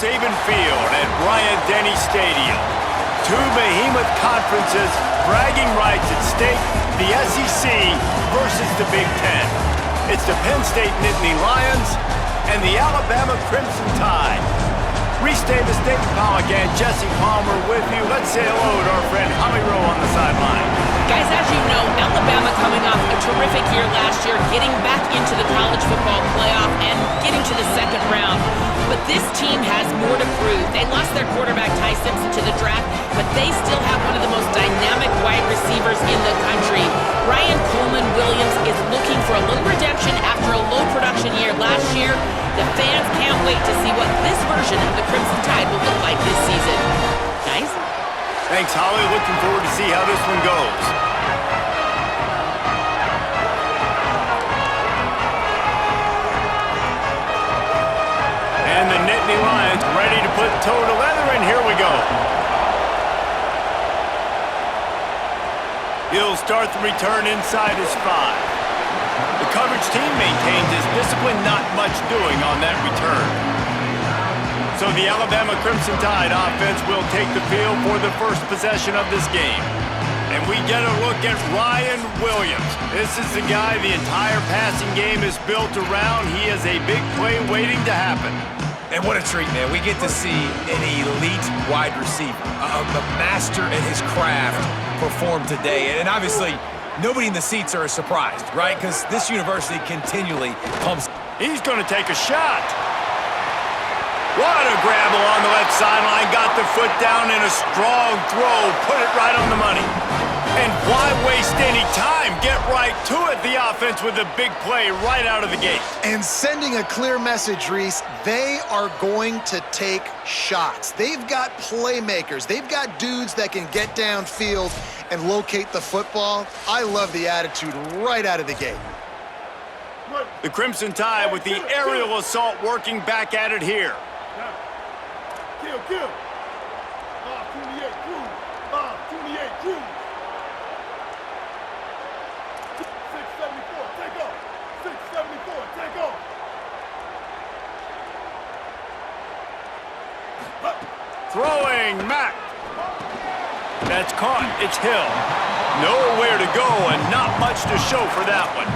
Saban Field at Bryant-Denny Stadium. Two behemoth conferences, bragging rights at stake, the SEC versus the Big Ten. It's the Penn State Nittany Lions and the Alabama Crimson Tide. Reese Davis, David Pollack, and Jesse Palmer with you. Let's say hello to our friend Holly Rowe on the sideline. Guys, as you know, Alabama coming off a terrific year last year, getting back into the college football playoff and getting to the second round. But this team has more to prove. They lost their quarterback, Ty Simpson, to the draft, but they still have one of the most dynamic wide receivers in the country. Ryan Coleman-Williams is looking for a little redemption after a low production year last year. The fans can't wait to see what this version of the Crimson Tide will look like this season. Guys? Thanks, Holly. Looking forward to see how this one goes. And the Nittany Lions ready to put toe to leather, and here we go. He'll start the return inside his 5. The coverage team maintains his discipline, not much doing on that return. So the Alabama Crimson Tide offense will take the field for the first possession of this game. And we get a look at Ryan Williams. This is the guy the entire passing game is built around. He is a big play waiting to happen. And what a treat, man. We get to see an elite wide receiver, a master at his craft perform today. And obviously, nobody in the seats are surprised, right? Because this university continually pumps. He's going to take a shot. What a grab along the left sideline. Got the foot down in a strong throw. Put it right on the money. And why waste any time? Get right to it. The offense with a big play right out of the gate. And sending a clear message, Reese, they are going to take shots. They've got playmakers. They've got dudes that can get downfield and locate the football. I love the attitude right out of the gate. The Crimson Tide with the aerial assault working back at it here. Kill. 28 crew. 28 crew. 674, take off. 674, take off. Throwing Mack. That's caught. It's Hill. Nowhere to go and not much to show for that one.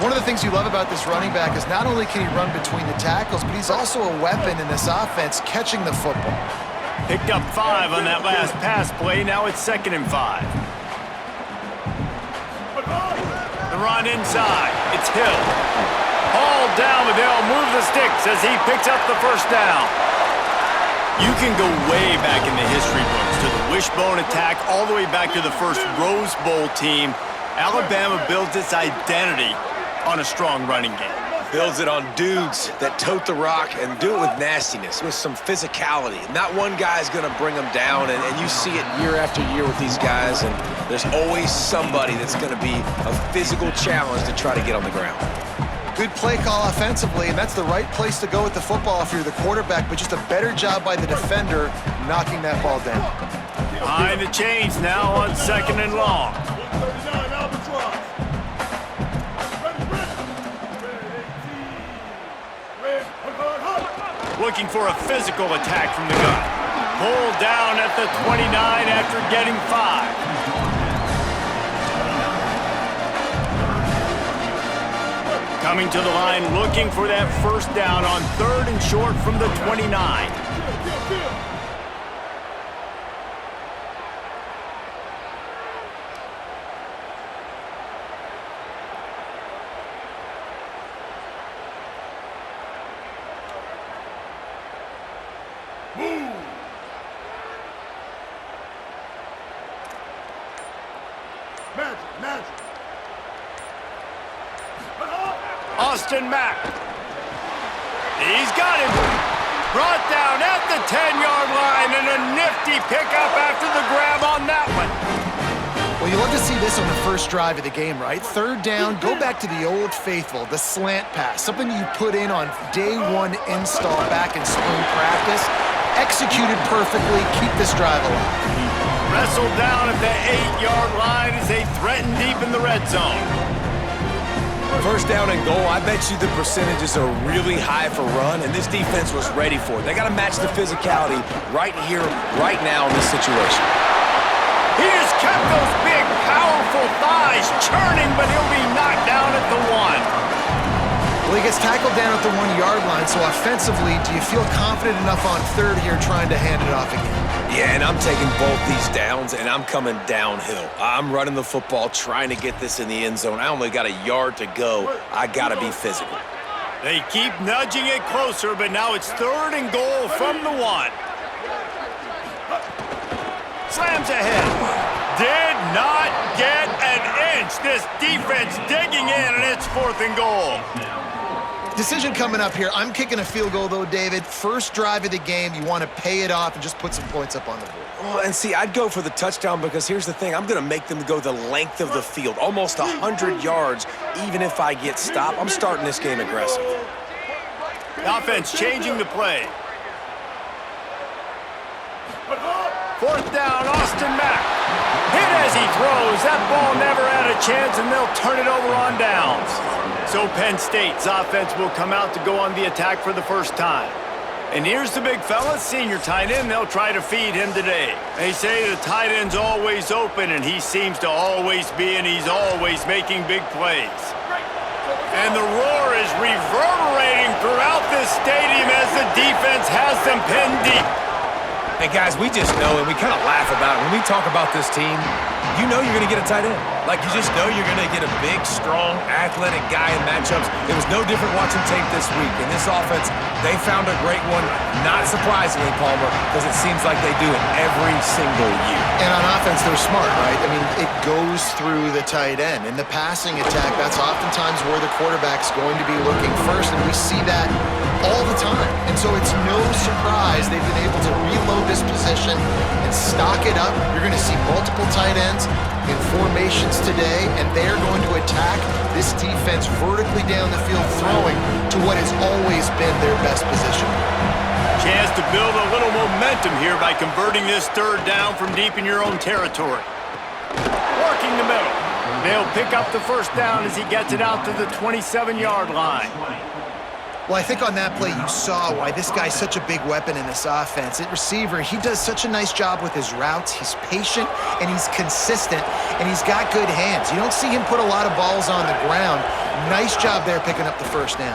One of the things you love about this running back is not only can he run between the tackles, but he's also a weapon in this offense catching the football. Picked up 5 on that last pass play. Now it's 2nd and 5. The run inside. It's Hill. Hauled down with Hill. Move the sticks as he picks up the first down. You can go way back in the history books to the wishbone attack all the way back to the first Rose Bowl team. Alabama builds its identity on a strong running game. Builds it on dudes that tote the rock and do it with nastiness, with some physicality. Not one guy's going to bring them down, and you see it year after year with these guys, and there's always somebody that's going to be a physical challenge to try to get on the ground. Good play call offensively, and that's the right place to go with the football if you're the quarterback, but just a better job by the defender knocking that ball down. Behind the chains now on 2nd and long. Looking for a physical attack from the gun. Pulled down at the 29 after getting 5. Coming to the line, looking for that first down on 3rd and short from the 29. Magic. Austin Mack. He's got him. Brought down at the 10-yard line and a nifty pickup after the grab on that one. Well, you love to see this on the first drive of the game, right? 3rd down, go back to the old faithful, the slant pass, something you put in on day 1 install back in spring practice. Executed perfectly, keep this drive alive. Wrestled down at the 8-yard line as they threaten deep in the red zone. First down and goal, I bet you the percentages are really high for run, and this defense was ready for it. They got to match the physicality right here, right now in this situation. He just kept those big, powerful thighs churning, but he'll be knocked down at the 1. Well, he gets tackled down at the 1-yard line, so offensively, do you feel confident enough on third here trying to hand it off again? Yeah, and I'm taking both these downs, and I'm coming downhill. I'm running the football, trying to get this in the end zone. I only got a yard to go. I got to be physical. They keep nudging it closer, but now it's 3rd and goal from the 1. Slams ahead. Did not get an inch. This defense digging in, and it's 4th and goal. Decision coming up here. I'm kicking a field goal, though, David. First drive of the game, you want to pay it off and just put some points up on the board. Well, and see, I'd go for the touchdown because here's the thing. I'm going to make them go the length of the field, almost 100 yards, even if I get stopped. I'm starting this game aggressive. The offense changing the play. 4th down, Austin Mack. Hit as he throws. That ball never had a chance, and they'll turn it over on downs. So Penn State's offense will come out to go on the attack for the first time. And here's the big fella, senior tight end. They'll try to feed him today. They say the tight end's always open, and he seems to always be, and he's always making big plays. And the roar is reverberating throughout this stadium as the defense has them pinned deep. Hey, guys, we just know, and we kind of laugh about it. When we talk about this team, you know you're going to get a tight end. Like, you just know you're going to get a big, strong, athletic guy in matchups. It was no different watching tape this week. In this offense, they found a great one, not surprisingly, Palmer, because it seems like they do it every single year. And on offense, they're smart, right? I mean, it goes through the tight end. In the passing attack, that's oftentimes where the quarterback's going to be looking first, and we see that all the time. And so it's no surprise they've been able to reload this position and stock it up. You're going to see multiple tight ends in formations today, and they're going to attack this defense vertically down the field, throwing to what has always been their best position. Chance to build a little momentum here by converting this 3rd down from deep in your own territory. Working the middle. They'll pick up the 1st down as he gets it out to the 27-yard line. Well, I think on that play you saw why this guy's such a big weapon in this offense. At receiver, he does such a nice job with his routes. He's patient, and he's consistent, and he's got good hands. You don't see him put a lot of balls on the ground. Nice job there picking up the 1st down.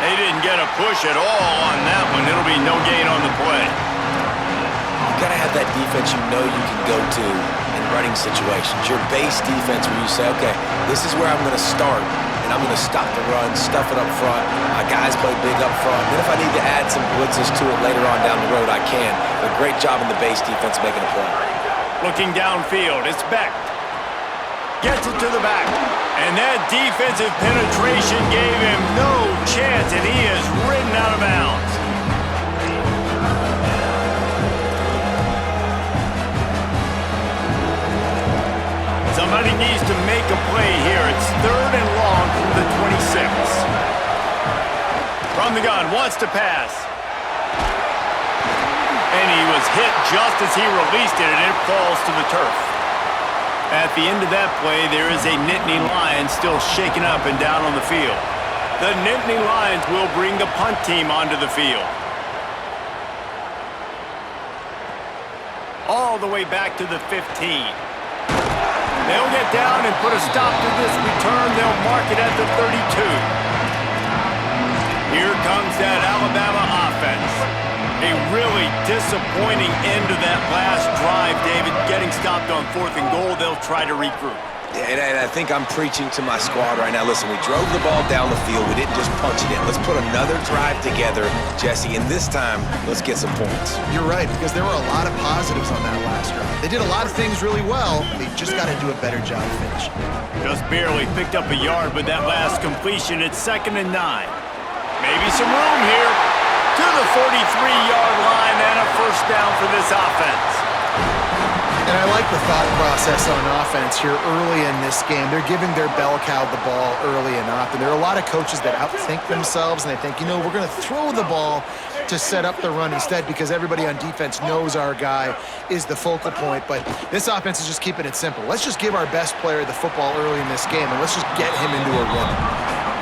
They didn't get a push at all on that one. It'll be no gain on the play. You got to have that defense you know you can go to in running situations. Your base defense where you say, okay, this is where I'm going to start. I'm going to stop the run, stuff it up front. My guys play big up front. Then if I need to add some blitzes to it later on down the road, I can. But great job in the base defense making a play. Looking downfield, it's Beck. Gets it to the back. And that defensive penetration gave him no chance, and he is ridden out of bounds. Somebody needs to make a play here. It's 3rd and long from the 26. From the gun, wants to pass. And he was hit just as he released it, and it falls to the turf. At the end of that play, there is a Nittany Lion still shaking up and down on the field. The Nittany Lions will bring the punt team onto the field. All the way back to the 15. They'll get down and put a stop to this return. They'll mark it at the 32. Here comes that Alabama offense. A really disappointing end to that last drive, David. Getting stopped on 4th and goal, they'll try to regroup. And I think I'm preaching to my squad right now. Listen, we drove the ball down the field. We didn't just punch it in. Let's put another drive together, Jesse, and this time, let's get some points. You're right, because there were a lot of positives on that last drive. They did a lot of things really well. They just got to do a better job finishing. Just barely picked up a yard with that last completion. It's 2nd and 9. Maybe some room here to the 43-yard line and a 1st down for this offense. And I like the thought process on offense here early in this game. They're giving their bell cow the ball early and often. There are a lot of coaches that outthink themselves, and they think, you know, we're going to throw the ball to set up the run instead because everybody on defense knows our guy is the focal point. But this offense is just keeping it simple. Let's just give our best player the football early in this game, and let's just get him into a rhythm.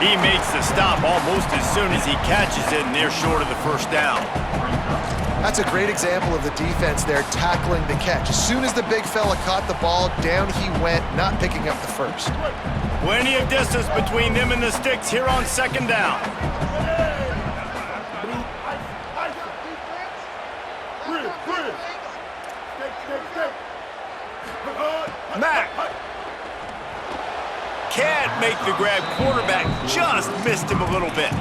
He makes the stop almost as soon as he catches it, and they're short of the first down. That's a great example of the defense there tackling the catch. As soon as the big fella caught the ball, down he went, not picking up the first. Plenty of distance between them and the sticks here on second down. Mack can't make the grab. Quarterback just missed him a little bit.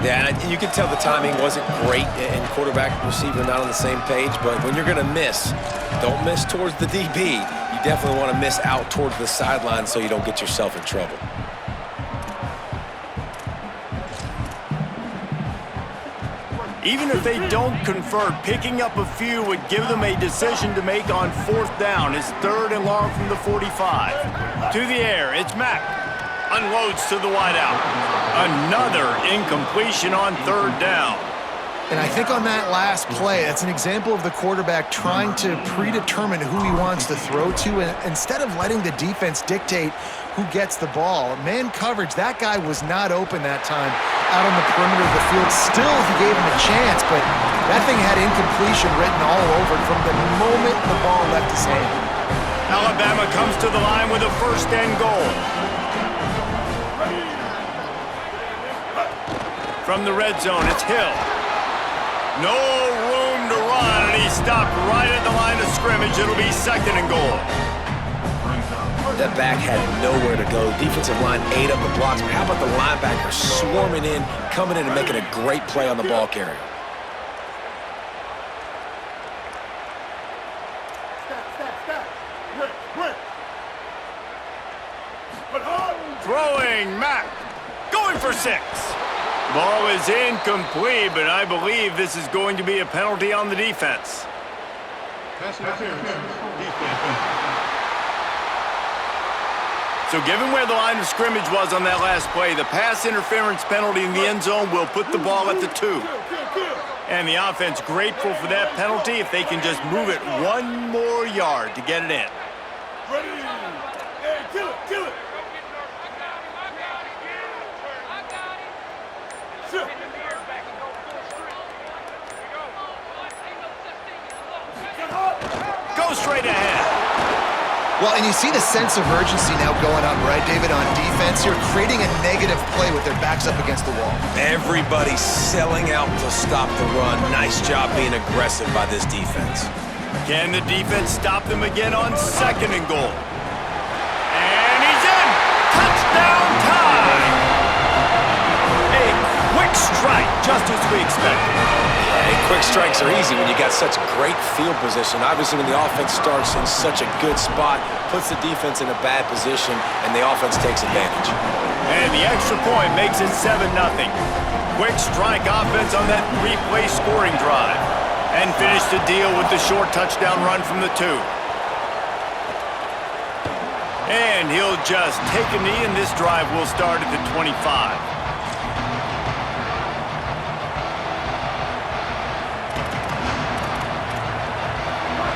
Yeah, and you can tell the timing wasn't great and quarterback and receiver not on the same page, but when you're going to miss, don't miss towards the DB. You definitely want to miss out towards the sideline so you don't get yourself in trouble. Even if they don't convert, picking up a few would give them a decision to make on fourth down. It's 3rd and long from the 45. To the air, it's Mack. Unloads to the wideout. Another incompletion on 3rd down. And I think on that last play, that's an example of the quarterback trying to predetermine who he wants to throw to, and instead of letting the defense dictate who gets the ball. Man coverage, that guy was not open that time out on the perimeter of the field. Still, he gave him a chance, but that thing had incompletion written all over it from the moment the ball left his hand. Alabama comes to the line with a 1st and goal. From the red zone, it's Hill. No room to run, and he stopped right at the line of scrimmage. It'll be 2nd and goal. That back had nowhere to go. Defensive line ate up the blocks. But how about the linebacker swarming in, coming in and making a great play on the ball carrier? Throwing, Mack. Going for 6. Ball is incomplete, but I believe this is going to be a penalty on the defense. So given where the line of scrimmage was on that last play, the pass interference penalty in the end zone will put the ball at the 2. And the offense grateful for that penalty if they can just move it 1 more yard to get it in. Ready? Hey, kill it, kill it. Go straight ahead. Well, and you see the sense of urgency now going up, right, David, on defense. You're creating a negative play with their backs up against the wall. Everybody's selling out to stop the run. Nice job being aggressive by this defense. Can the defense stop them again on 2nd and goal? And he's in! Touchdown time! A quick strike, just as we expected. Hey, quick strikes are easy when you got such great field position. Obviously, when the offense starts in such a good spot, puts the defense in a bad position, and the offense takes advantage. And the extra point makes it 7-0. Quick strike offense on that 3-play scoring drive. And finish the deal with the short touchdown run from the 2. And he'll just take a knee, and this drive will start at the 25.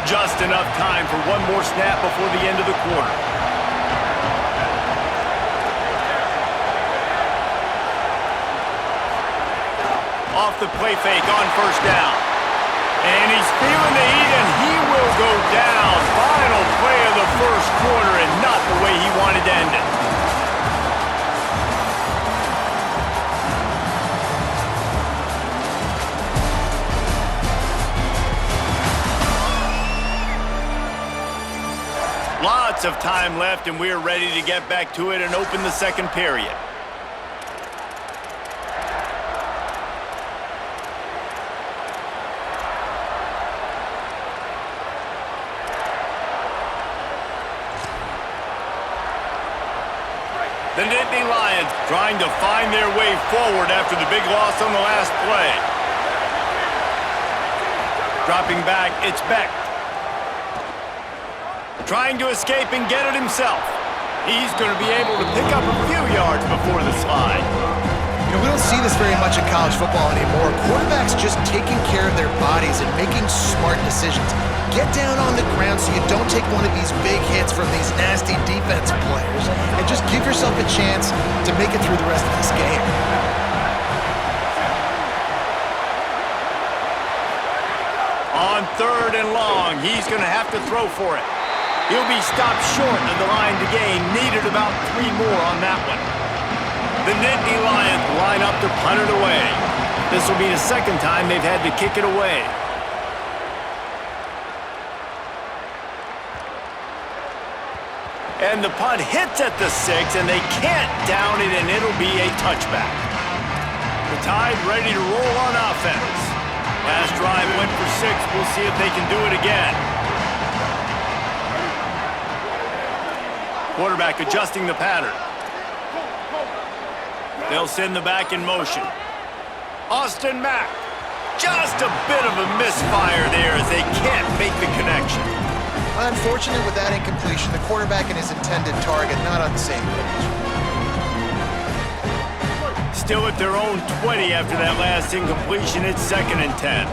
Just enough time for 1 more snap before the end of the quarter. Off the play fake on 1st down. And he's feeling the heat, and he will go down. Final play of the 1st quarter, and not the way he wanted to end it. Lots of time left, and we're ready to get back to it and open the 2nd period. The Nittany Lions trying to find their way forward after the big loss on the last play. Dropping back, it's Beck. trying to escape and get it himself. He's going to be able to pick up a few yards before the slide. You know, we don't see this very much in college football anymore. Quarterbacks just taking care of their bodies and making smart decisions. Get down on the ground so you don't take one of these big hits from these nasty defensive players, and just give yourself a chance to make it through the rest of this game. On 3rd and long, he's going to have to throw for it. He'll be stopped short of the line to gain. Needed about 3 more on that one. The Nittany Lions line up to punt it away. This will be the second time they've had to kick it away. And the punt hits at the 6, and they can't down it, and it'll be a touchback. The Tide ready to roll on offense. Last drive went for 6. We'll see if they can do it again. Quarterback adjusting the pattern. They'll send the back in motion. Austin Mack. Just a bit of a misfire there as they can't make the connection. Unfortunate with that incompletion. The quarterback and his intended target not on the same page. Still at their own 20 after that last incompletion. It's 2nd and 10.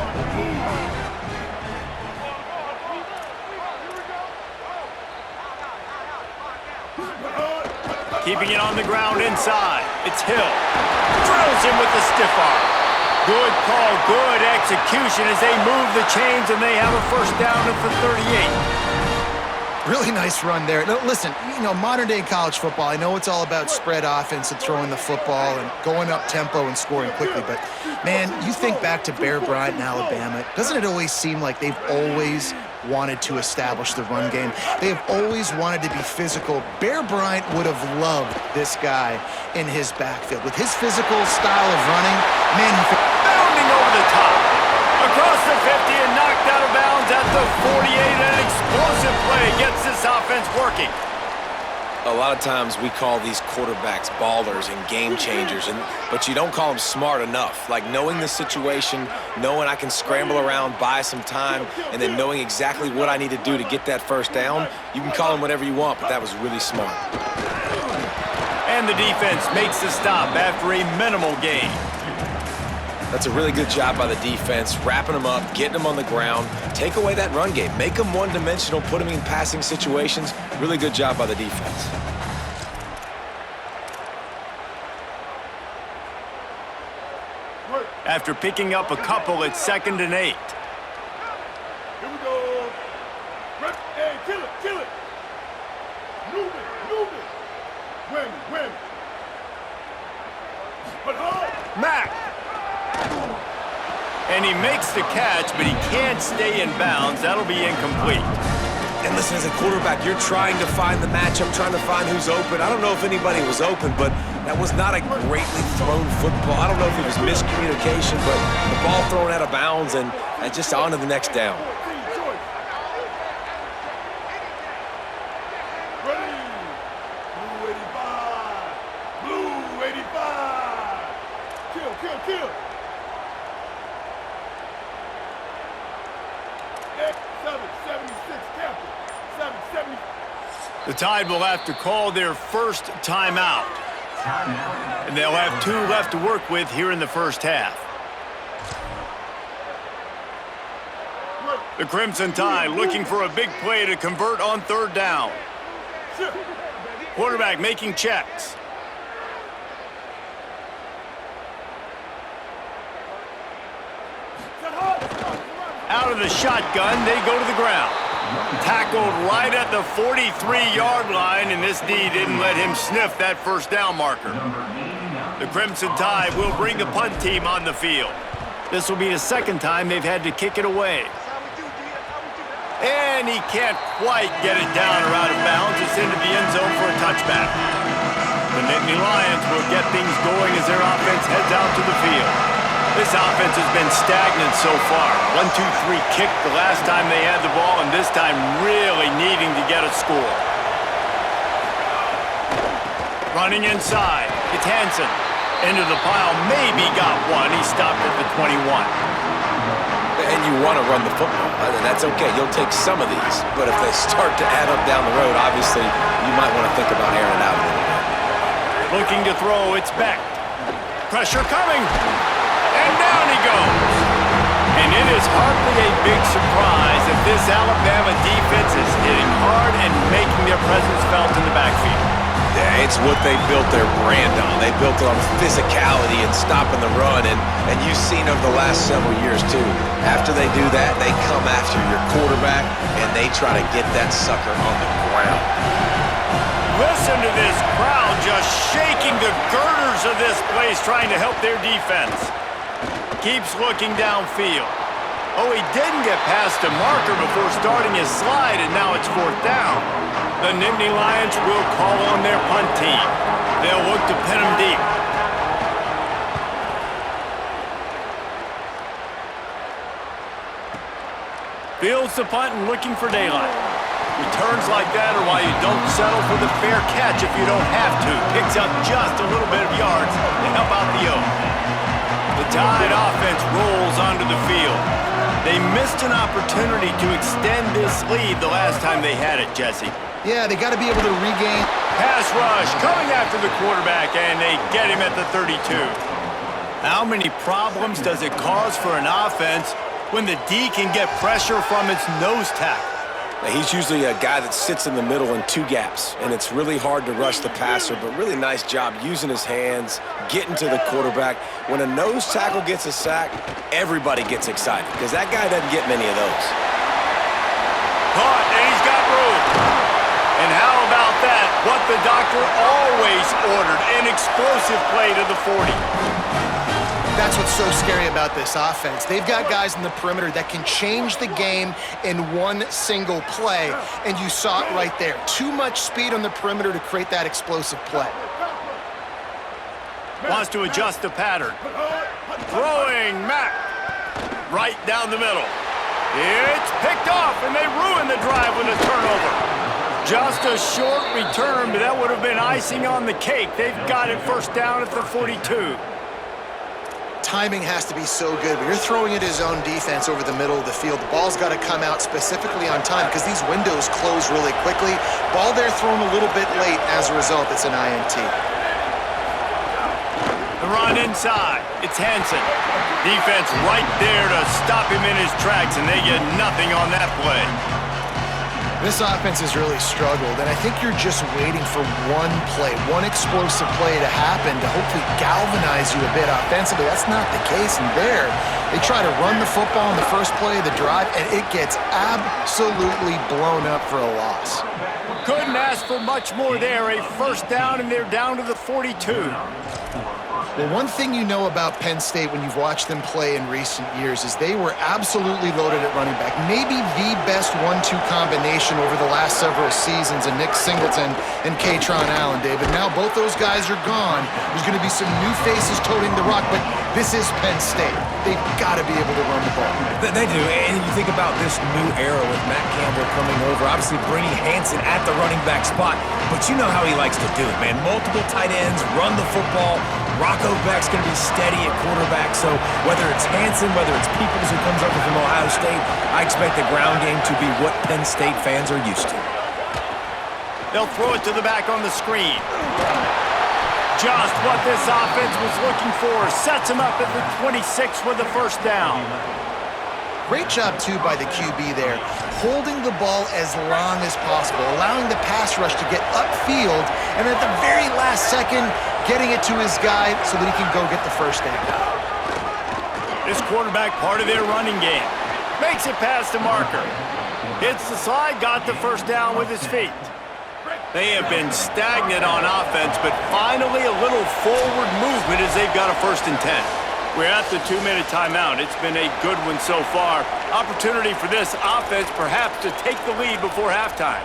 Keeping it on the ground inside. It's Hill. Drills him with the stiff arm. Good call, good execution as they move the chains, and they have a first down at the 38. Really nice run there. No, listen, you know, modern-day college football, I know it's all about spread offense and throwing the football and going up tempo and scoring quickly, but, man, you think back to Bear Bryant in Alabama, doesn't it always seem like they've always wanted to establish the run game? They have always wanted to be physical. Bear Bryant would have loved this guy in his backfield. With his physical style of running, man, he... Bounding over the top. Across the 50 and knocked out of bounds at the 48. An explosive play gets this offense working. A lot of times we call these quarterbacks ballers and game changers, but you don't call them smart enough. Like knowing the situation, knowing I can scramble around, buy some time, and then knowing exactly what I need to do to get that first down. You can call them whatever you want, but that was really smart. And the defense makes the stop after a minimal gain. That's a really good job by the defense, wrapping them up, getting them on the ground, take away that run game, make them one-dimensional, put them in passing situations. Really good job by the defense. After picking up a couple, it's 2nd and 8. Here we go. Hey, kill it, kill it. Move it. Win. But hard. Mack. And he makes the catch, but he can't stay in bounds. That'll be incomplete. And listen, as a quarterback, you're trying to find the matchup, trying to find who's open. I don't know if anybody was open, but that was not a greatly thrown football. I don't know if it was miscommunication, but the ball thrown out of bounds and just on to the next down. Ready. Blue 85. Blue 85. Kill. 776, Captain. 770. The Tide will have to call their first timeout. And they'll have 2 left to work with here in the first half. The Crimson Tide looking for a big play to convert on 3rd down. Quarterback making checks. Out of the shotgun, they go to the ground. Tackled right at the 43-yard line, and this D didn't let him sniff that first down marker. The Crimson Tide will bring the punt team on the field. This will be the 2nd time they've had to kick it away. And he can't quite get it down or out of bounds. It's into the end zone for a touchback. The Nittany Lions will get things going as their offense heads out to the field. This offense has been stagnant so far. 1-2-3 kick the last time they had the ball, and this time really needing to get a score. Running inside. It's Hansen. Into the pile. Maybe got one. He stopped at the 21. And you want to run the football, and that's okay. You'll take some of these. But if they start to add up down the road, obviously, you might want to think about airing it out a little bit. Looking to throw, it's back. Pressure coming. And down he goes. And it is hardly a big surprise that this Alabama defense is hitting hard and making their presence felt in the backfield. Yeah, it's what they built their brand on. They built it on physicality and stopping the run, and you've seen over the last several years, too. After they do that, they come after your quarterback, and they try to get that sucker on the ground. Listen to this crowd just shaking the girders of this place, trying to help their defense. Keeps looking downfield. Oh, he didn't get past a marker before starting his slide, and now it's 4th down. The Nittany Lions will call on their punt team. They'll look to pin him deep. Fields the punt and looking for daylight. Returns like that are why you don't settle for the fair catch if you don't have to. Picks up just a little bit of yards to help out the Oak. The Tide offense rolls onto the field. They missed an opportunity to extend this lead the last time they had it, Jesse. Yeah, they got to be able to regain. Pass rush coming after the quarterback, and they get him at the 32. How many problems does it cause for an offense when the D can get pressure from its nose tackle? Now, he's usually a guy that sits in the middle in 2 gaps, and it's really hard to rush the passer, but really nice job using his hands, getting to the quarterback. When a nose tackle gets a sack, everybody gets excited because that guy doesn't get many of those. Caught, and he's got room. And how about that? What the doctor always ordered, an explosive play to the 40. That's what's so scary about this offense. They've got guys in the perimeter that can change the game in one single play, and you saw it right there. Too much speed on the perimeter to create that explosive play. Wants to adjust the pattern. Throwing Mack right down the middle. It's picked off, and they ruin the drive with a turnover. Just a short return, but that would have been icing on the cake. They've got it 1st down at the 42. Timing has to be so good. When you're throwing at his own defense over the middle of the field, the ball's got to come out specifically on time because these windows close really quickly. Ball there thrown a little bit late. As a result, it's an INT. The run inside. It's Hansen. Defense right there to stop him in his tracks, and they get nothing on that play. This offense has really struggled, and I think you're just waiting for one play, one explosive play to happen to hopefully galvanize you a bit offensively. That's not the case, and there, they try to run the football in the first play of the drive, and it gets absolutely blown up for a loss. Couldn't ask for much more there. A 1st down, and they're down to the 42. Well, one thing you know about Penn State when you've watched them play in recent years is they were absolutely loaded at running back. Maybe the best 1-2 combination over the last several seasons in Nick Singleton and Kaytron Allen, David. Now both those guys are gone. There's going to be some new faces toting the rock, but this is Penn State. They've got to be able to run the ball. They do, and you think about this new era with Matt Campbell coming over, obviously bringing Hansen at the running back spot, but you know how he likes to do it, man. Multiple tight ends, run the football. Rocco Beck's going to be steady at quarterback, so whether it's Hansen, whether it's Peoples who comes over from Ohio State, I expect the ground game to be what Penn State fans are used to. They'll throw it to the back on the screen. Just what this offense was looking for. Sets him up at the 26 with the 1st down. Great job, too, by the QB there, holding the ball as long as possible, allowing the pass rush to get upfield, and at the very last second, getting it to his guy so that he can go get the 1st down. This quarterback part of their running game. Makes it past the marker. Hits the slide, got the 1st down with his feet. They have been stagnant on offense, but finally a little forward movement as they've got a 1st and 10. We're at the 2-minute timeout. It's been a good one so far. Opportunity for this offense perhaps to take the lead before halftime.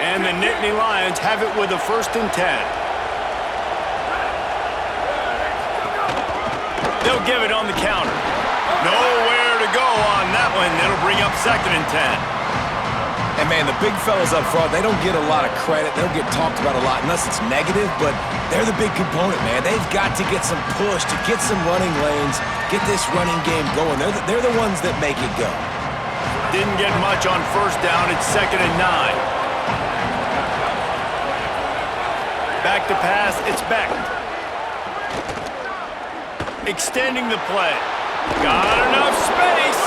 And the Nittany Lions have it with a 1st and 10. They'll give it on the counter. Nowhere to go on that one. It'll bring up 2nd and 10. And, man, the big fellas up front, they don't get a lot of credit. They don't get talked about a lot unless it's negative, but they're the big component, man. They've got to get some push, to get some running lanes, get this running game going. They're the ones that make it go. Didn't get much on first down. It's 2nd and 9. Back to pass. It's Beck. Extending the play. Got enough space.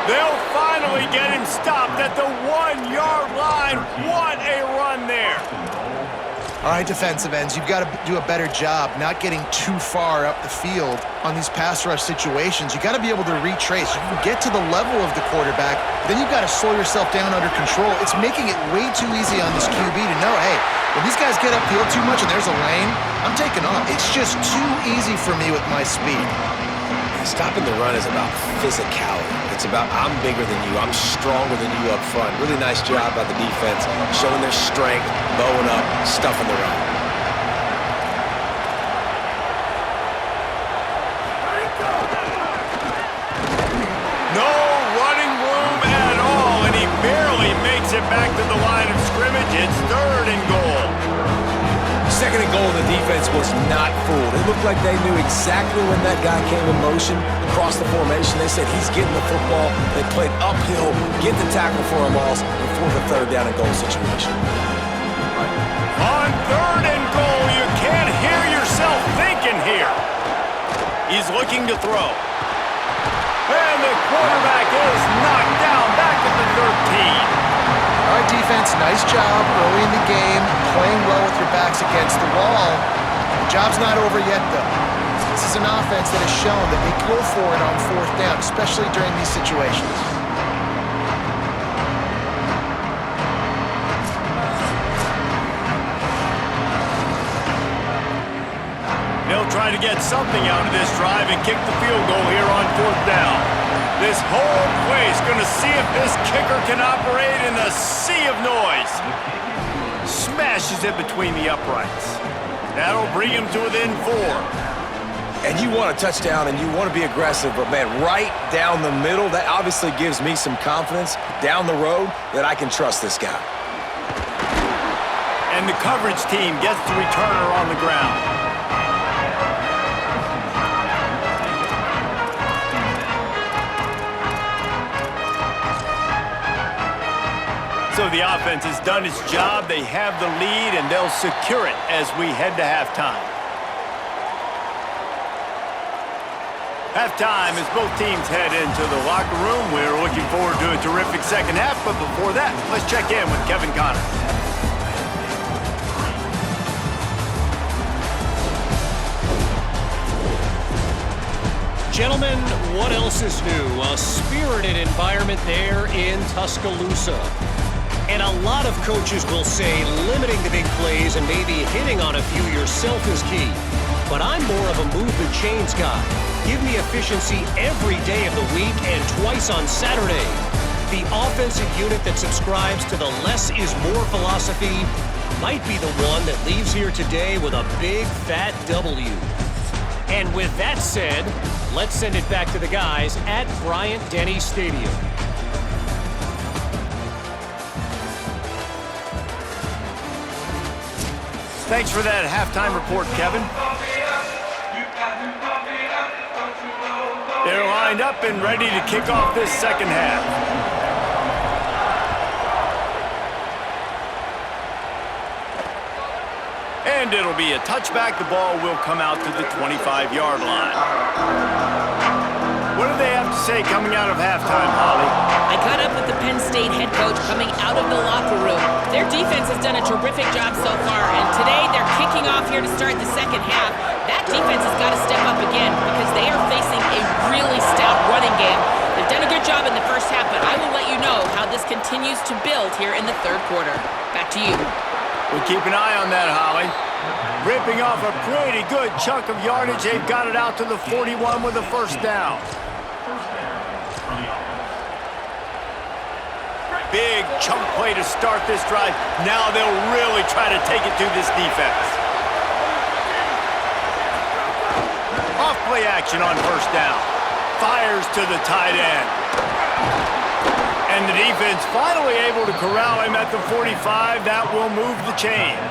They'll finally get him stopped at the 1-yard line. What a run there. All right, defensive ends, you've got to do a better job not getting too far up the field on these pass rush situations. You got to be able to retrace. You can get to the level of the quarterback, then you've got to slow yourself down under control. It's making it way too easy on this QB to know, hey, when these guys get upfield too much and there's a lane, I'm taking off. It's just too easy for me with my speed. Stopping the run is about physicality. It's about I'm bigger than you, I'm stronger than you up front. Really nice job by the defense, showing their strength, bowing up, stuffing the run. No running room at all, and he barely makes it back to the line of scrimmage. It's 3rd and goal. 2nd and goal, the defense was not fooled. It looked like they knew exactly when that guy came in motion across the formation. They said he's getting the football. They played uphill, get the tackle for a loss before the 3rd down and goal situation. On 3rd and goal, you can't hear yourself thinking here. He's looking to throw. And the quarterback is knocked down back at the 13. All right, defense, nice job early in the game, playing well with your backs against the wall. The job's not over yet, though. This is an offense that has shown that they go for it on 4th down, especially during these situations. They'll try to get something out of this drive and kick the field goal here on 4th down. This whole place going to see if this kicker can operate in the sea of noise. Smashes it between the uprights. That'll bring him to within 4. And you want a touchdown and you want to be aggressive, but, man, right down the middle, that obviously gives me some confidence down the road that I can trust this guy. And the coverage team gets the returner on the ground. So the offense has done its job. They have the lead, and they'll secure it as we head to halftime. Halftime as both teams head into the locker room. We're looking forward to a terrific second half, but before that, let's check in with Kevin Connors. Gentlemen, what else is new? A spirited environment there in Tuscaloosa. And a lot of coaches will say limiting the big plays and maybe hitting on a few yourself is key. But I'm more of a move the chains guy. Give me efficiency every day of the week and twice on Saturday. The offensive unit that subscribes to the less is more philosophy might be the one that leaves here today with a big fat W. And with that said, let's send it back to the guys at Bryant-Denny Stadium. Thanks for that halftime report, Kevin. They're lined up and ready to kick off this second half. And it'll be a touchback. The ball will come out to the 25-yard line. What do they have to say coming out of halftime, Holly? I caught up with the Penn State head coach coming out of the locker room. Their defense has done a terrific job so far, and today they're kicking off here to start the second half. That defense has got to step up again because they are facing a really stout running game. They've done a good job in the first half, but I will let you know how this continues to build here in the 3rd quarter. Back to you. We'll keep an eye on that, Holly. Ripping off a pretty good chunk of yardage. They've got it out to the 41 with a first down. Big chunk play to start this drive. Now they'll really try to take it to this defense. Off play action on first down. Fires to the tight end. And the defense defense finally able to corral him at the 45. That will move the chains.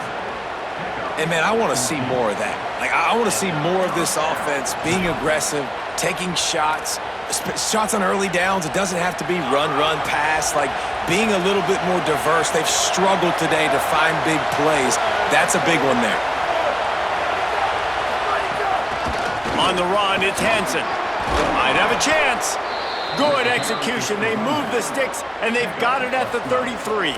And, man, I want to see more of that. Like, I want to see more of this offense being aggressive, taking shots on early downs. It doesn't have to be run, pass. Like, being a little bit more diverse. They've struggled today to find big plays. That's a big one there. On the run, it's Hansen. Might have a chance. Good execution. They move the sticks, and they've got it at the 33.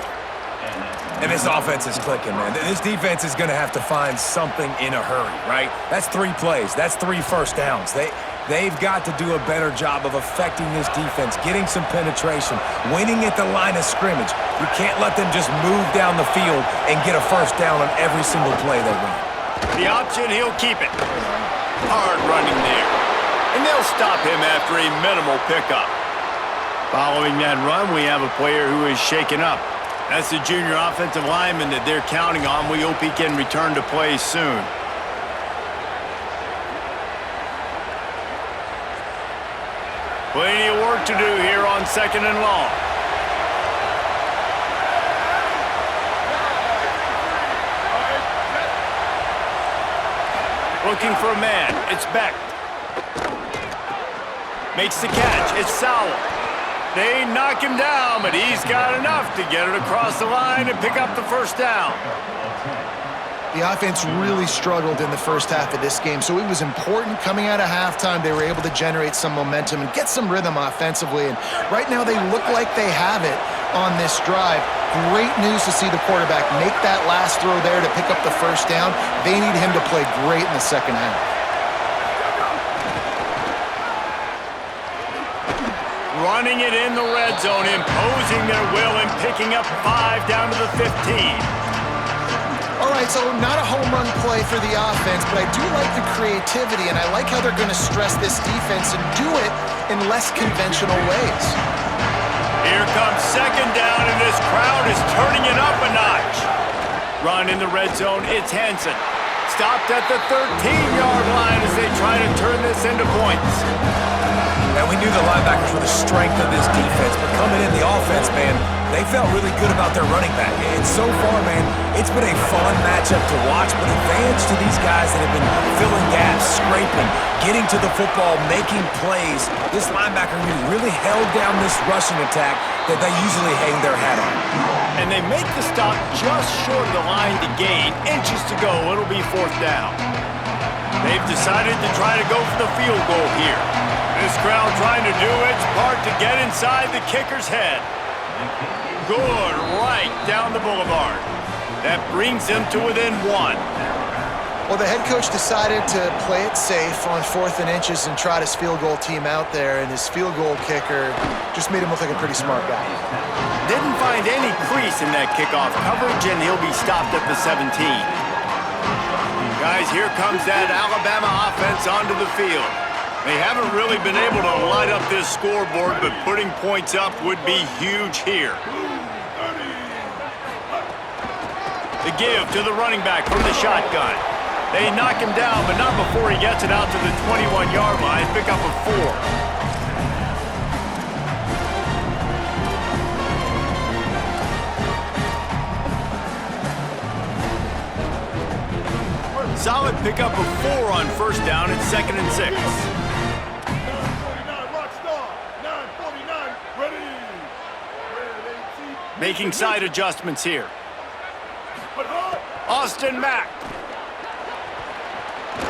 And this offense is clicking, man. This defense is going to have to find something in a hurry, right? That's 3 plays. That's 3 first downs. They've got to do a better job of affecting this defense, getting some penetration, winning at the line of scrimmage. You can't let them just move down the field and get a first down on every single play they win. The option, he'll keep it. Hard running there. And they'll stop him after a minimal pickup. Following that run, we have a player who is shaken up. That's the junior offensive lineman that they're counting on. We hope he can return to play soon. Plenty of work to do here on 2nd and long. Looking for a man. It's Beck. Makes the catch. It's Sowell. They knock him down, but he's got enough to get it across the line and pick up the first down. The offense really struggled in the first half of this game, so it was important coming out of halftime. They were able to generate some momentum and get some rhythm offensively, and right now they look like they have it on this drive. Great news to see the quarterback make that last throw there to pick up the first down. They need him to play great in the second half. Running it in the red zone, imposing their will and picking up 5 down to the 15. All right, so not a home run play for the offense, but I do like the creativity, and I like how they're going to stress this defense and do it in less conventional ways. Here comes 2nd down, and this crowd is turning it up a notch. Run in the red zone, it's Hansen. Stopped at the 13-yard line as they try to turn this into points. Now, we knew the linebackers were the strength of this defense, but coming in the offense, man, they felt really good about their running back. And so far, man, it's been a fun matchup to watch, but advantage to these guys that have been filling gaps, scraping, getting to the football, making plays. This linebacker really held down this rushing attack that they usually hang their hat on. And they make the stop just short of the line to gain. Inches to go, it'll be 4th down. They've decided to try to go for the field goal here. This crowd trying to do its part to get inside the kicker's head. Good, right down the boulevard. That brings them to within 1. Well, the head coach decided to play it safe on 4th and inches and trot his field goal team out there, and his field goal kicker just made him look like a pretty smart guy. Didn't find any crease in that kickoff coverage, and he'll be stopped at the 17. Guys, here comes that Alabama offense onto the field. They haven't really been able to light up this scoreboard, but putting points up would be huge here. The give to the running back from the shotgun. They knock him down, but not before he gets it out to the 21-yard line. Pick up a 4. Solid pickup of 4 on 1st down and 2nd and 6. 949, rock star. 949, ready. Making side adjustments here. Austin Mack.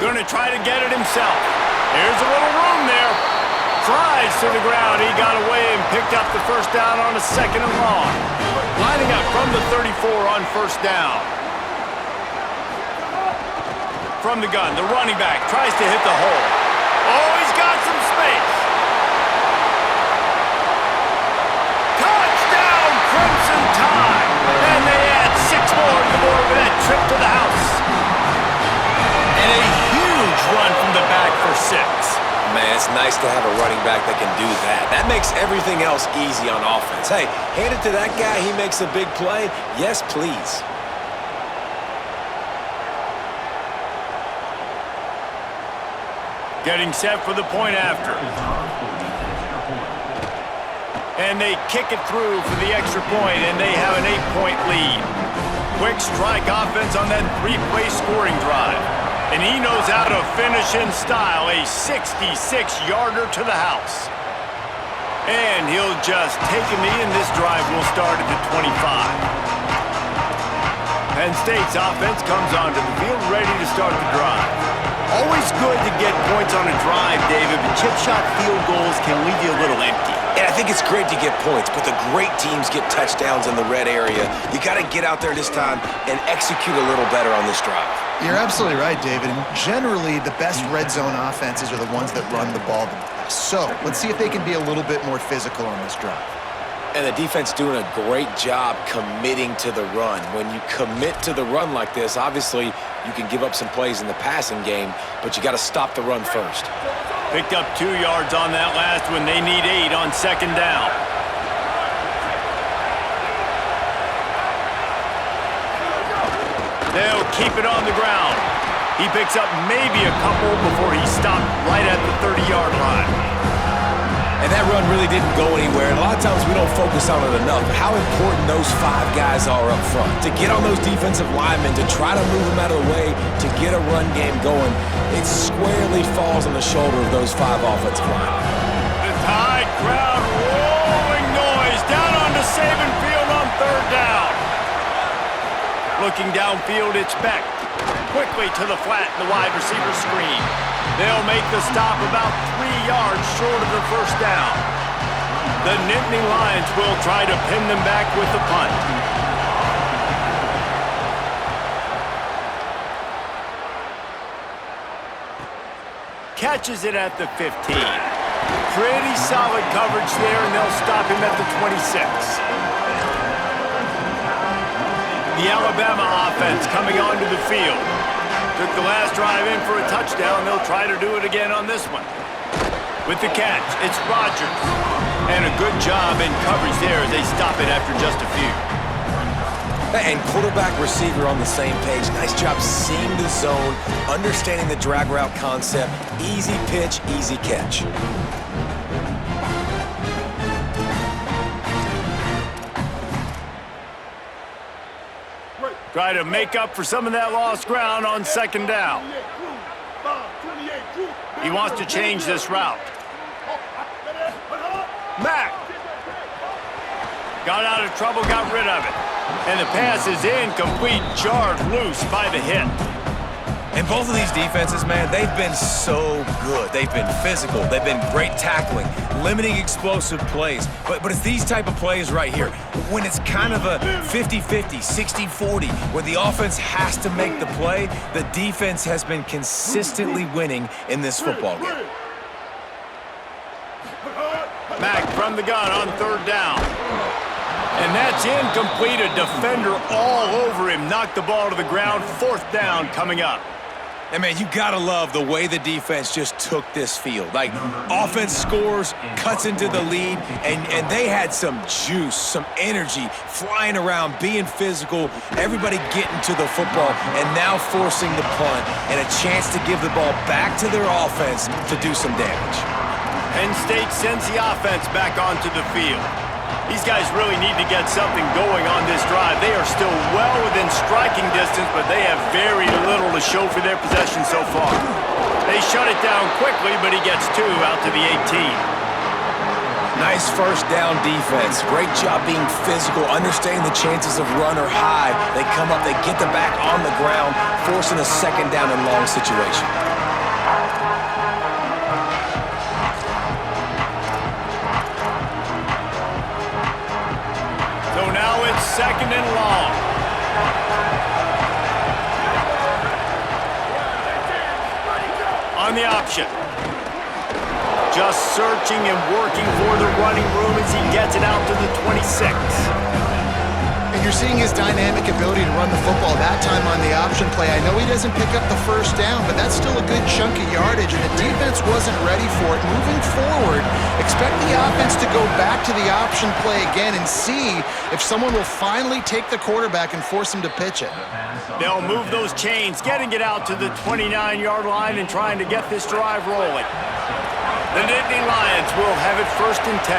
Gonna try to get it himself. There's a little room there. Flies to the ground. He got away and picked up the first down on a 2nd and long. Lining up from the 34 on 1st down. From the gun, the running back tries to hit the hole. Oh, he's got some space. Touchdown, Crimson Tide. And they add 6 more to the board with that trip to the house. And a huge run from the back for 6. Man, it's nice to have a running back that can do that. That makes everything else easy on offense. Hey, hand it to that guy, he makes a big play. Yes, please. Getting set for the point after. And they kick it through for the extra point, and they have an 8-point lead. Quick strike offense on that 3-play scoring drive. And he knows how to finish in style, a 66-yarder to the house. And he'll just take a knee, and this drive will start at the 25. Penn State's offense comes onto the field ready to start the drive. Always good to get points on a drive, David, but chip shot field goals can leave you a little empty. And I think it's great to get points, but the great teams get touchdowns in the red area. You got to get out there this time and execute a little better on this drive. You're absolutely right, David. And generally, the best red zone offenses are the ones that run the ball the best. So let's see if they can be a little bit more physical on this drive. And the defense doing a great job committing to the run. When you commit to the run like this, obviously you can give up some plays in the passing game, but you got to stop the run first. Picked up 2 yards on that last one. They need 8 on second down. They'll keep it on the ground. He picks up maybe a couple before he stopped right at the 30-yard line. And that run really didn't go anywhere. And a lot of times we don't focus on it enough. How important those 5 guys are up front. To get on those defensive linemen, to try to move them out of the way, to get a run game going, it squarely falls on the shoulder of those 5 offensive linemen. The Tide crowd rolling noise down onto Saban Field on third down. Looking downfield, it's Beck. Quickly to the flat in the wide receiver screen. They'll make the stop about 3 yards short of the first down. The Nittany Lions will try to pin them back with the punt. Catches it at the 15. Pretty solid coverage there, and they'll stop him at the 26. The Alabama offense coming onto the field. Took the last drive in for a touchdown. They'll try to do it again on this one. With the catch, it's Rodgers. And a good job in coverage there as they stop it after just a few. And quarterback receiver on the same page. Nice job seeing the zone, understanding the drag route concept. Easy pitch, easy catch. Try to make up for some of that lost ground on second down. He wants to change this route. Mack. Got out of trouble, got rid of it. And the pass is incomplete, jarred loose by the hit. And both of these defenses, man, they've been so good. They've been physical. They've been great tackling, limiting explosive plays. But it's these type of plays right here, when it's kind of a 50-50, 60-40, where the offense has to make the play, the defense has been consistently winning in this football game. Mack from the gun on third down. And that's incomplete. A defender all over him. Knocked the ball to the ground. Fourth down coming up. And, man, you got to love the way the defense just took this field. Like, offense scores, cuts into the lead, and they had some juice, some energy, flying around, being physical, everybody getting to the football, and now forcing the punt and a chance to give the ball back to their offense to do some damage. Penn State sends the offense back onto the field. These guys really need to get something going on this drive. They are still well within striking distance, but they have very little to show for their possession so far. They shut it down quickly, but he gets 2 out to the 18. Nice first down defense. Great job being physical, understanding the chances of run are high. They come up, they get the back on the ground, forcing a second down and long situation. So now it's second and long. On the option. Just searching and working for the running room as he gets it out to the 26. And you're seeing his dynamic ability to run the football that time on the option play. I know he doesn't pick up the first down, but that's still a good chunk of yardage, and the defense wasn't ready for it. Moving forward, expect the offense to go back to the option play again and see if someone will finally take the quarterback and force him to pitch it. They'll move those chains, getting it out to the 29-yard line and trying to get this drive rolling. The Nittany Lions will have it 1st and 10.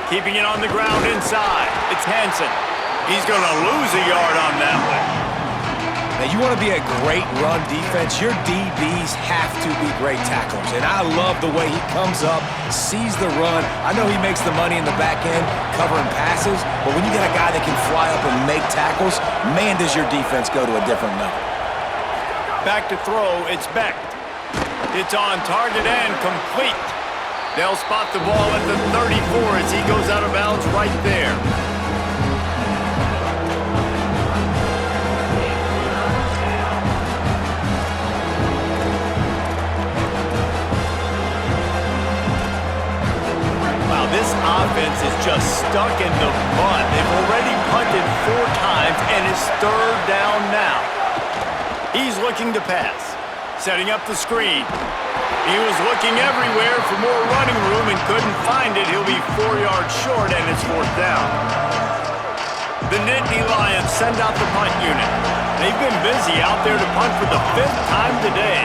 Keeping it on the ground inside. It's Hansen. He's going to lose a yard on that one. Now, you want to be a great run defense, your DBs have to be great tacklers. And I love the way he comes up, sees the run. I know he makes the money in the back end covering passes, but when you got a guy that can fly up and make tackles, man, does your defense go to a different level. Back to throw, it's Beck. It's on target and complete. They'll spot the ball at the 34 as he goes out of bounds right there. This offense is just stuck in the mud. They've already punted 4 times and it's 3rd down now. He's looking to pass. Setting up the screen. He was looking everywhere for more running room and couldn't find it. He'll be 4 yards short and it's 4th down. The Nittany Lions send out the punt unit. They've been busy out there to punt for the 5th time today.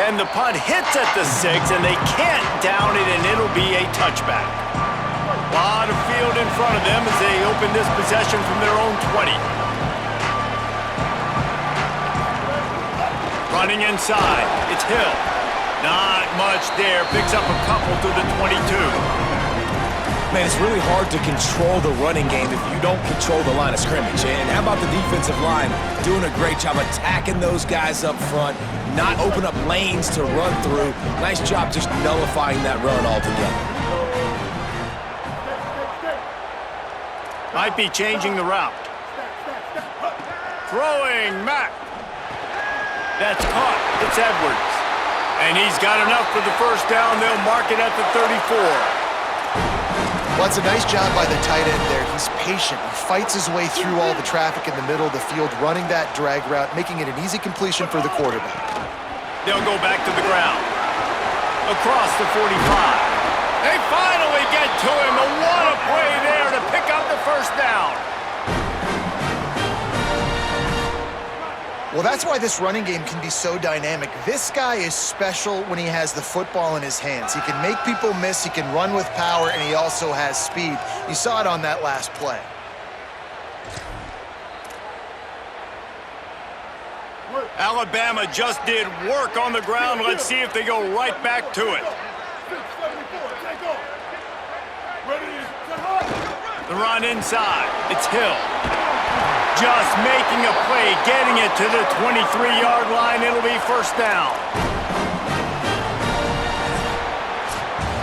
And the punt hits at the 6, and they can't down it, and it'll be a touchback. A lot of field in front of them as they open this possession from their own 20. Running inside, it's Hill. Not much there, picks up a couple to the 22. Man, it's really hard to control the running game if you don't control the line of scrimmage. And how about the defensive line doing a great job attacking those guys up front, not open up lanes to run through. Nice job just nullifying that run altogether. Might be changing the route. Throwing Mack. That's caught. It's Edwards. And he's got enough for the 1st down. They'll mark it at the 34. Well, it's a nice job by the tight end there. He's patient. He fights his way through all the traffic in the middle of the field, running that drag route, making it an easy completion for the quarterback. They'll go back to the ground. Across the 45. They finally get to him. And what a play there to pick up the 1st down. Well, that's why this running game can be so dynamic. This guy is special when he has the football in his hands. He can make people miss, he can run with power, and he also has speed. You saw it on that last play. Alabama just did work on the ground. Let's see if they go right back to it. The run inside. It's Hill. Just making a play, getting it to the 23-yard line. It'll be 1st down.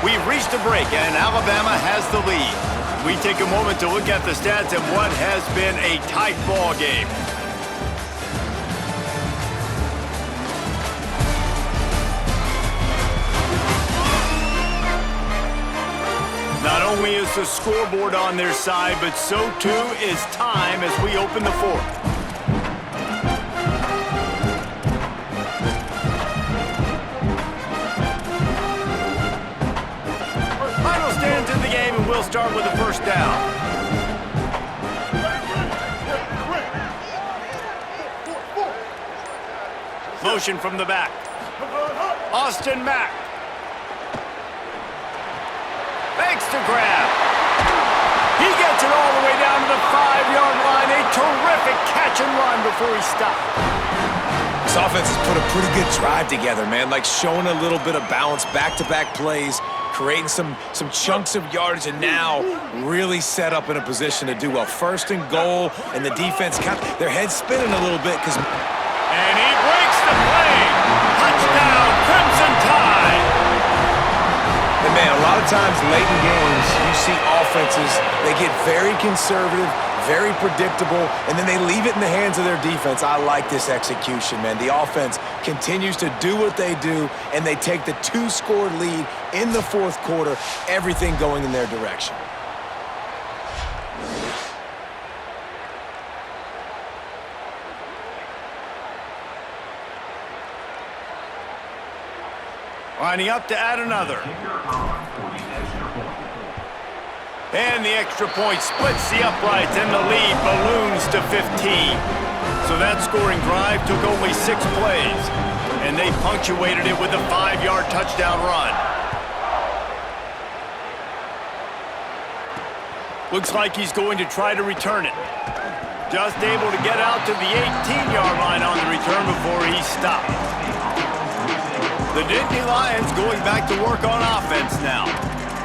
We've reached a break, and Alabama has the lead. We take a moment to look at the stats of what has been a tight ball game. Not only is the scoreboard on their side, but so too is time as we open the 4th. Final stands in the game, and we'll start with the 1st down. Motion from the back. Austin Mack. Fakes to grab. He gets it all the way down to the 5-yard line. A terrific catch and run before he stopped. This offense has put a pretty good drive together, man. Like showing a little bit of balance, back-to-back plays, creating some chunks of yardage, and now really set up in a position to do well. 1st and goal, and the defense, their head's spinning a little bit. And he breaks the play. Touchdown, Crimson Tide. And man, a lot of times late in games, you see offenses, they get very conservative, very predictable, and then they leave it in the hands of their defense. I like this execution, man. The offense continues to do what they do, and they take the 2-score lead in the 4th quarter, everything going in their direction. Lining up to add another. And the extra point splits the uprights, and the lead balloons to 15. So that scoring drive took only 6 plays. and they punctuated it with a 5-yard touchdown run. Looks like he's going to try to return it. Just able to get out to the 18-yard line on the return before he stopped. The Nittany Lions going back to work on offense now.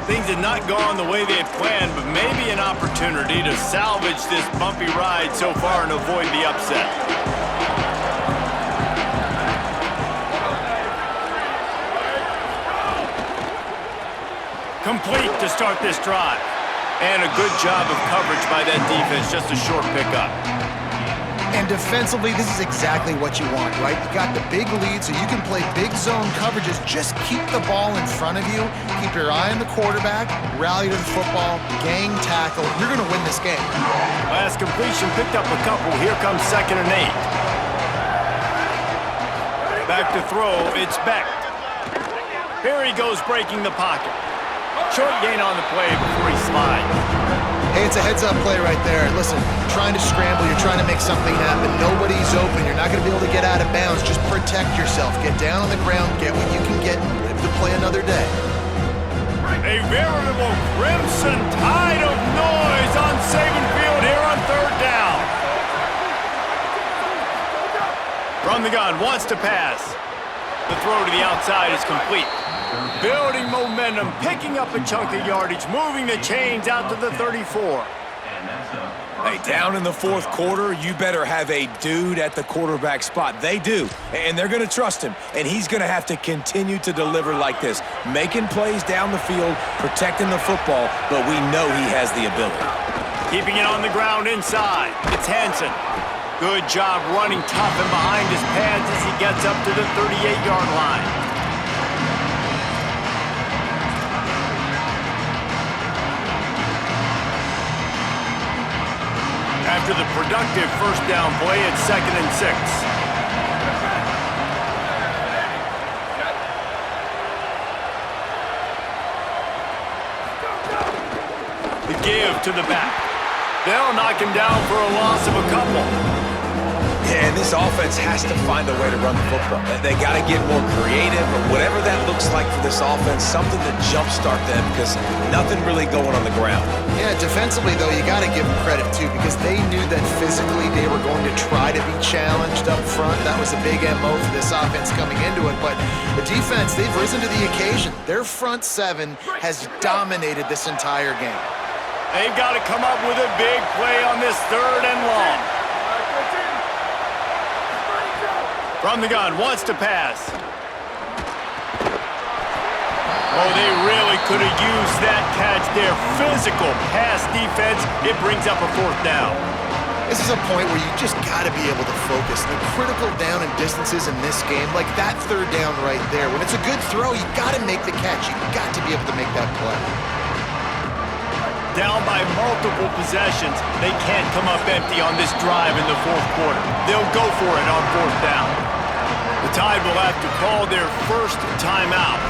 Things had not gone the way they had planned, but maybe an opportunity to salvage this bumpy ride so far and avoid the upset. Complete to start this drive. And a good job of coverage by that defense, just a short pickup. And defensively, this is exactly what you want, right? You got the big lead, so you can play big zone coverages. Just keep the ball in front of you. Keep your eye on the quarterback. Rally to the football. Gang tackle. You're going to win this game. Last completion picked up a couple. Here comes 2nd and 8. Back to throw. It's Beck. Here he goes breaking the pocket. Short gain on the play before he slides. Hey, it's a heads-up play right there. Listen, trying to scramble, you're trying to make something happen. Nobody's open. You're not going to be able to get out of bounds. Just protect yourself. Get down on the ground, get what you can get, and live to play another day. A veritable crimson tide of noise on Saban Field here on 3rd down. From the gun, wants to pass. The throw to the outside is complete. Building momentum, picking up a chunk of yardage, moving the chains out to the 34. Hey, down in the 4th quarter, you better have a dude at the quarterback spot. They do, and they're going to trust him, and he's going to have to continue to deliver like this, making plays down the field, protecting the football, but we know he has the ability. Keeping it on the ground inside. It's Hansen. Good job running tough and behind his pads as he gets up to the 38-yard line. After the productive 1st down play, it's 2nd and 6. The give to the back. They'll knock him down for a loss of a couple. Yeah, and this offense has to find a way to run the football. They got to get more creative, or whatever that looks like for this offense, something to jumpstart them, because nothing really going on the ground. Yeah, defensively, though, you got to give them credit, too, because they knew that physically they were going to try to be challenged up front. That was a big MO for this offense coming into it, but the defense, they've risen to the occasion. Their front 7 has dominated this entire game. They've got to come up with a big play on this 3rd and long. From the gun, wants to pass. Oh, they really could have used that catch there. Physical pass defense. It brings up a 4th down. This is a point where you just got to be able to focus. The critical down and distances in this game, like that 3rd down right there. When it's a good throw, you got to make the catch. You got to be able to make that play. Down by multiple possessions, they can't come up empty on this drive in the 4th quarter. They'll go for it on 4th down. The Tide will have to call their first timeout.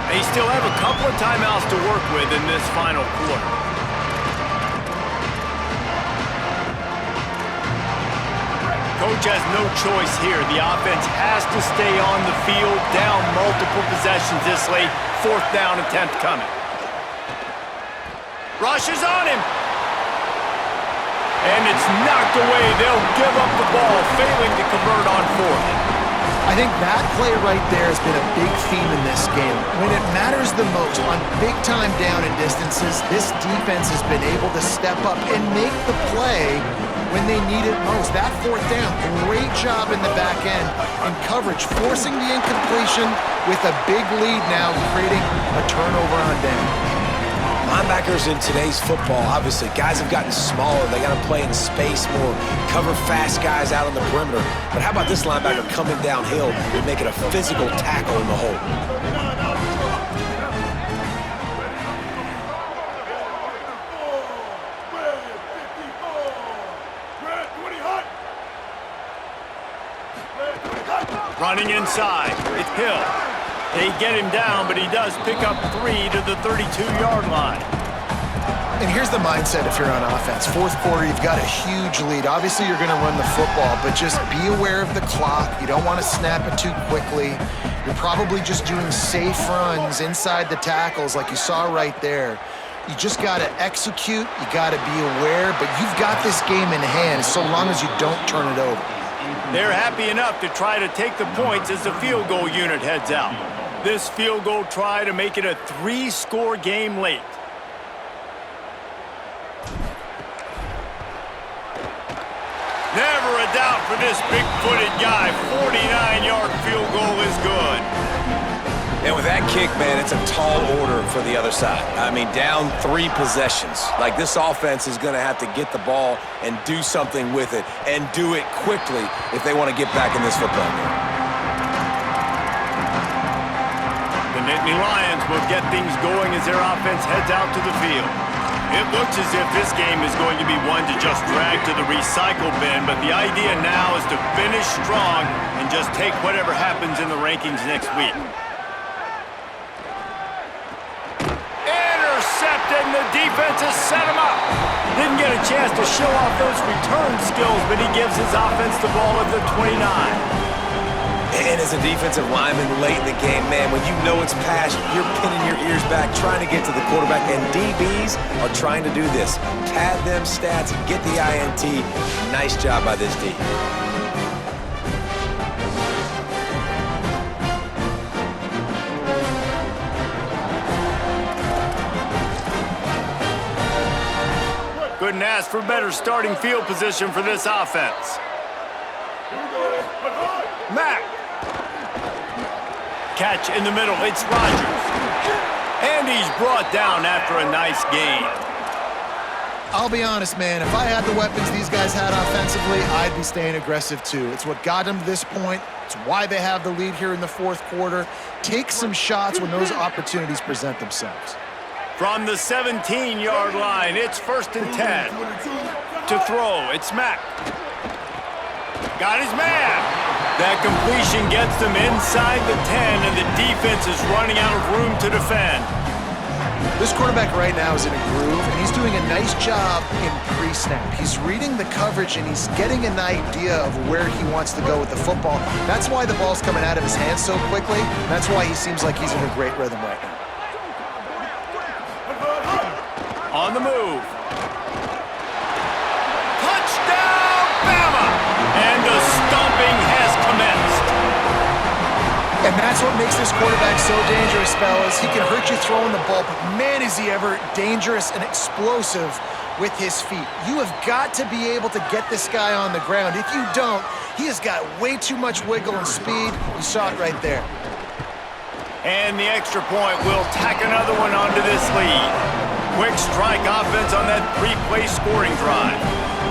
They still have a couple of timeouts to work with in this final quarter. Coach has no choice here. The offense has to stay on the field, down multiple possessions this late. 4th down attempt coming. Rushes on him. And it's knocked away. They'll give up the ball, failing to convert on 4th. I think that play right there has been a big theme in this game. When it matters the most, on big-time down and distances, this defense has been able to step up and make the play when they need it most. That 4th down, great job in the back end and coverage, forcing the incompletion with a big lead now, creating a turnover on down. Linebackers in today's football, obviously, guys have gotten smaller. They got to play in space more, cover fast guys out on the perimeter. But how about this linebacker coming downhill and making a physical tackle in the hole? Running inside, it's Hill. They get him down, but he does pick up 3 to the 32-yard line. And here's the mindset if you're on offense. Fourth quarter, you've got a huge lead. Obviously, you're going to run the football, but just be aware of the clock. You don't want to snap it too quickly. You're probably just doing safe runs inside the tackles like you saw right there. You just got to execute. You got to be aware, but you've got this game in hand so long as you don't turn it over. They're happy enough to try to take the points as the field goal unit heads out. This field goal try to make it a 3-score game late. Never a doubt for this big-footed guy. 49-yard field goal is good. And with that kick, man, it's a tall order for the other side. I mean, down 3 possessions. Like, this offense is going to have to get the ball and do something with it, and do it quickly if they want to get back in this football game. The Nittany Lions will get things going as their offense heads out to the field. It looks as if this game is going to be one to just drag to the recycle bin, but the idea now is to finish strong and just take whatever happens in the rankings next week. Intercepted, and the defense has set him up. Didn't get a chance to show off those return skills, but he gives his offense the ball at the 29. And as a defensive lineman late in the game, man, when you know it's past, you're pinning your ears back, trying to get to the quarterback, and DBs are trying to do this. Pad them stats, get the INT. Nice job by this D. Couldn't ask for better starting field position for this offense. Mack. Catch in the middle, it's Rodgers. And he's brought down after a nice gain. I'll be honest, man, if I had the weapons these guys had offensively, I'd be staying aggressive too. It's what got them to this point. It's why they have the lead here in the fourth quarter. Take some shots when those opportunities present themselves. From the 17-yard line, it's 1st and 10. To throw, it's Mack. Got his man. That completion gets them inside the 10, and the defense is running out of room to defend. This quarterback right now is in a groove, and he's doing a nice job in pre-snap. He's reading the coverage, and he's getting an idea of where he wants to go with the football. That's why the ball's coming out of his hands so quickly. That's why he seems like he's in a great rhythm right now. On the move. Touchdown, Bama! And the stomping has commenced. And that's what makes this quarterback so dangerous, fellas. He can hurt you throwing the ball, but man, is he ever dangerous and explosive with his feet. You have got to be able to get this guy on the ground. If you don't, he has got way too much wiggle and speed. You saw it right there. And the extra point will tack another one onto this lead. Quick strike offense on that 3-play scoring drive.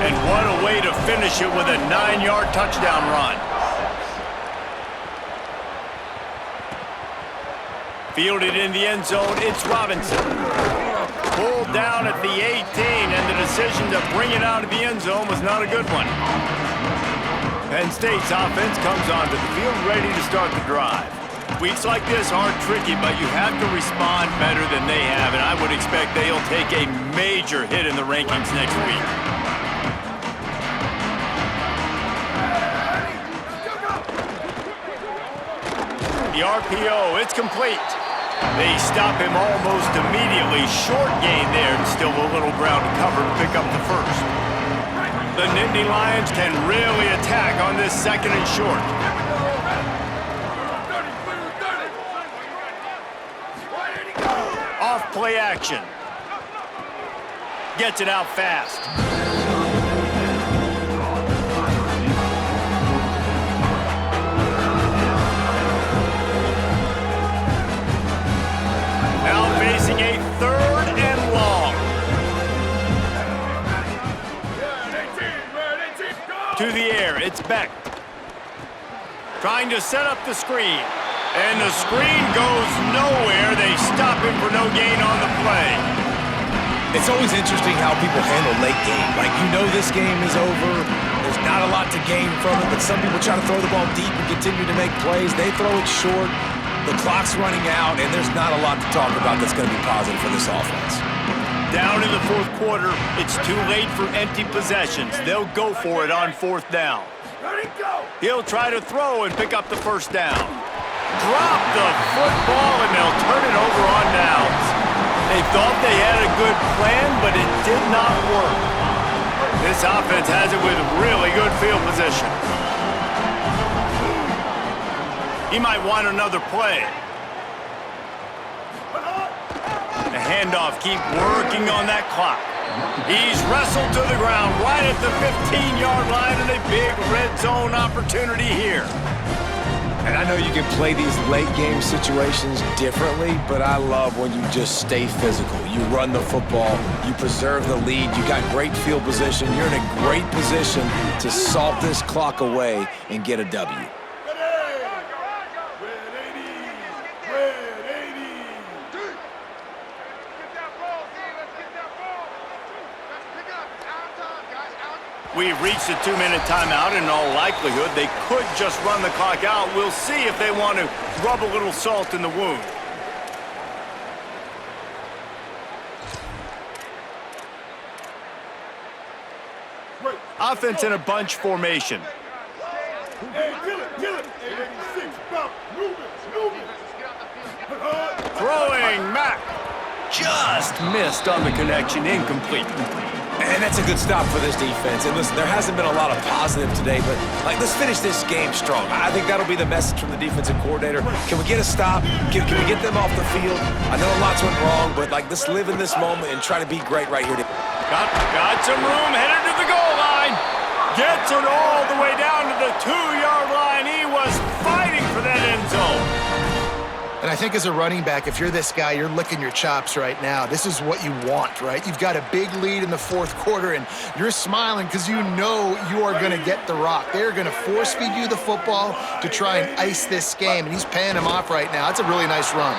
And what a way to finish it with a 9-yard touchdown run. Fielded in the end zone, it's Robinson. Pulled down at the 18, and the decision to bring it out of the end zone was not a good one. Penn State's offense comes onto the field ready to start the drive. Weeks like this aren't tricky, but you have to respond better than they have, and I would expect they'll take a major hit in the rankings next week. The RPO, it's complete. They stop him almost immediately. Short gain there, and still a little ground to cover to pick up the first. The Nittany Lions can really attack on this 2nd and short. Off play action. Gets it out fast. Now facing a 3rd and long. To the air, it's Beck. Trying to set up the screen. And the screen goes nowhere. They stop him for no gain on the play. It's always interesting how people handle late game. Like, you know this game is over. There's not a lot to gain from it, but some people try to throw the ball deep and continue to make plays. They throw it short. The clock's running out, and there's not a lot to talk about that's going to be positive for this offense. Down in the fourth quarter, it's too late for empty possessions. They'll go for it on fourth down. Ready, go! He'll try to throw and pick up the first down. Drop the football, and they'll turn it over on downs. They thought they had a good plan, but it did not work. This offense has it with really good field position. He might want another play. The handoff, keep working on that clock. He's wrestled to the ground right at the 15-yard line, and a big red zone opportunity here. And I know you can play these late-game situations differently, but I love when you just stay physical. You run the football, you preserve the lead, you got great field position, you're in a great position to salt this clock away and get a W. We've reached a 2-minute timeout. In all likelihood, they could just run the clock out. We'll see if they want to rub a little salt in the wound. Offense in a bunch formation. Hey, kill it. 86, stop, move it. Throwing, Mack. Just missed on the connection, incomplete. And that's a good stop for this defense. And listen, there hasn't been a lot of positive today, but let's finish this game strong. I think that'll be the message from the defensive coordinator. Can we get a stop? Can we get them off the field? I know lots went wrong, but let's live in this moment and try to be great right here. Got some room, headed to the goal line. Gets it all the way down to the 2-yard line. He was fighting for that end zone. And I think as a running back, if you're this guy, you're licking your chops right now. This is what you want, right? You've got a big lead in the fourth quarter, and you're smiling because you know you are going to get the rock. They're going to force-feed you the football to try and ice this game, and he's paying him off right now. That's a really nice run.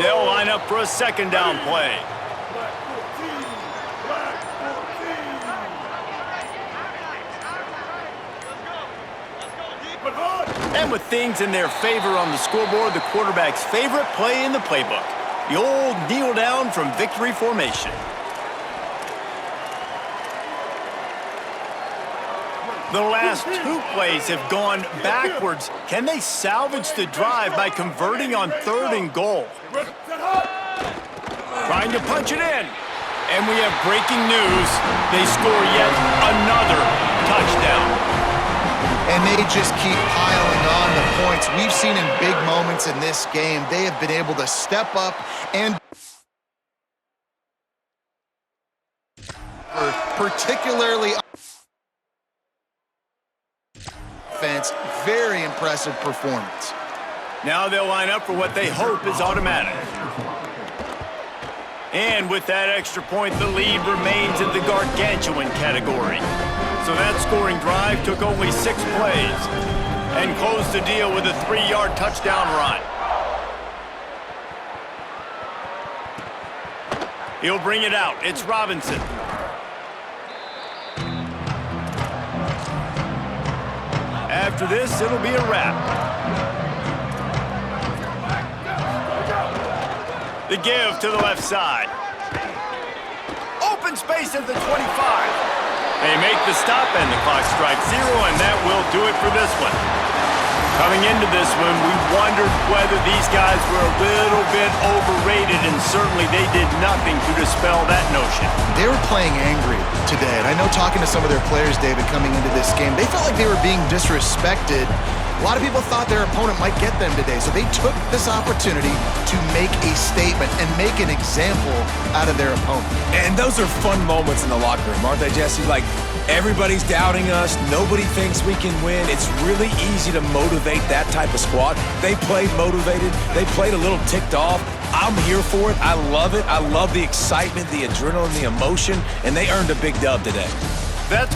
They'll line up for a second down play. And with things in their favor on the scoreboard, the quarterback's favorite play in the playbook, the old kneel down from victory formation. The last 2 plays have gone backwards. Can they salvage the drive by converting on 3rd and goal? Trying to punch it in. And we have breaking news. They score yet another touchdown. And they just keep piling on the points. We've seen in big moments in this game, they have been able to step up and particularly offense, very impressive performance. Now they'll line up for what they hope is automatic. And with that extra point, the lead remains in the gargantuan category. So that scoring drive took only 6 plays and closed the deal with a 3-yard touchdown run. He'll bring it out. It's Robinson. After this, it'll be a wrap. The give to the left side. Open space at the 25. They make the stop, and the clock strikes 0, and that will do it for this one. Coming into this one, we wondered whether these guys were a little bit overrated, and certainly they did nothing to dispel that notion. They were playing angry today, and I know talking to some of their players, David, coming into this game, they felt like they were being disrespected. A lot of people thought their opponent might get them today, so they took this opportunity to make a statement and make an example out of their opponent. And those are fun moments in the locker room, aren't they, Jesse? Everybody's doubting us. Nobody thinks we can win. It's really easy to motivate that type of squad. They played motivated. They played a little ticked off. I'm here for it. I love it. I love the excitement, the adrenaline, the emotion, and they earned a big dub today. That's